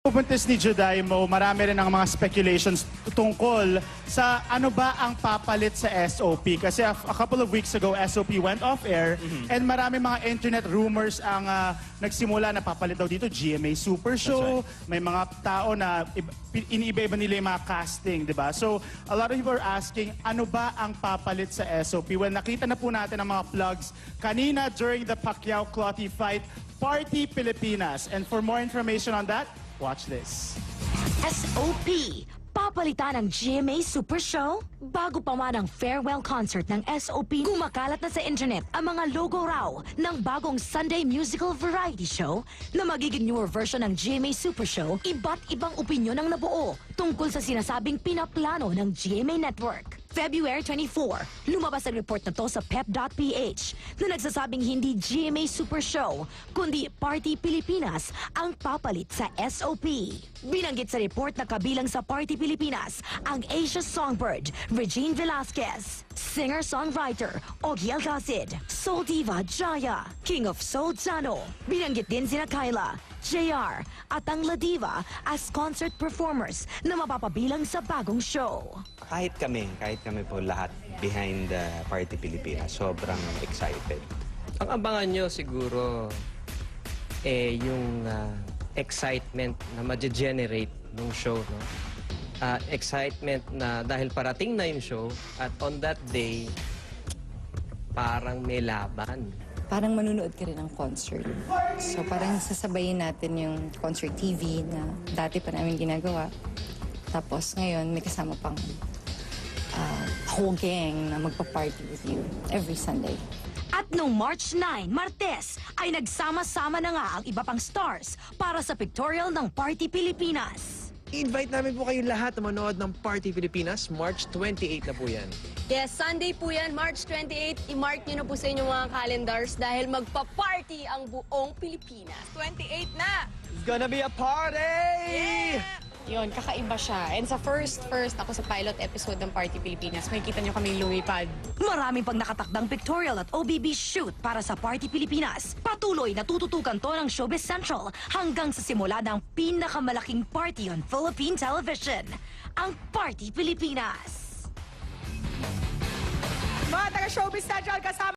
Pupuntis ni Juday Mo, marami rin ang mga speculations tungkol sa ano ba ang papalit sa SOP. Kasi a couple of weeks ago, SOP went off air and marami mga internet rumors ang nagsimula na papalit daw dito, GMA Super Show. May mga tao na iniiba-iba nila yung mga casting, di ba? So, a lot of people are asking, ano ba ang papalit sa SOP? Well, nakita na po natin ang mga plugs kanina during the Pacquiao-Clottey fight, Party Pilipinas. And for more information on that, watch this. SOP, papalitan ng GMA Super Show? Bago pa man ang farewell concert ng SOP, kumakalat na sa internet ang mga logo raw ng bagong Sunday musical variety show na magiging newer version ng GMA Super Show. Iba't ibang opinyon ang nabuo tungkol sa sinasabing pinaplano ng GMA Network. February 24, lumabas ang report na to sa pep.ph na nagsasabing hindi GMA Super Show, kundi Party Pilipinas ang papalit sa SOP. Binanggit sa report na kabilang sa Party Pilipinas ang Asia Songbird, Regine Velasquez, singer-songwriter Ogie Alcacid, Soul Diva Jaya, King of Soul Jano. Binanggit din sina Kyla, JR at ang La Diva as concert performers na mapapabilang sa bagong show. Kahit kami po lahat behind the Party Pilipinas, sobrang excited. Ang abangan nyo siguro yung excitement na ma-generate ng show, no? Excitement na dahil parating na yung show at on that day, parang may laban. Parang manunood ka rin ng concert. So parang sasabayin natin yung concert TV na dati pa namin ginagawa. Tapos ngayon may kasama pang whole gang na magpa-party with you every Sunday. At noong March 9, Martes, ay nagsama-sama na nga ang iba pang stars para sa pictorial ng Party Pilipinas. I-invite namin po kayo lahat na manood ng Party Pilipinas. March 28 na po yan. Yes, Sunday po yan, March 28. I-mark nyo na po sa inyong mga calendars dahil magpa-party ang buong Pilipinas. 28 na! It's gonna be a party! Yun, kakaiba siya. And sa first ako sa pilot episode ng Party Pilipinas, makikita nyo kami lumipad. Maraming pang nakatakdang pictorial at OBB shoot para sa Party Pilipinas. Patuloy na tututukan to ng Showbiz Central hanggang sa simula ng pinakamalaking party on Philippine television, ang Party Pilipinas. Mga taga-Showbiz Central kasama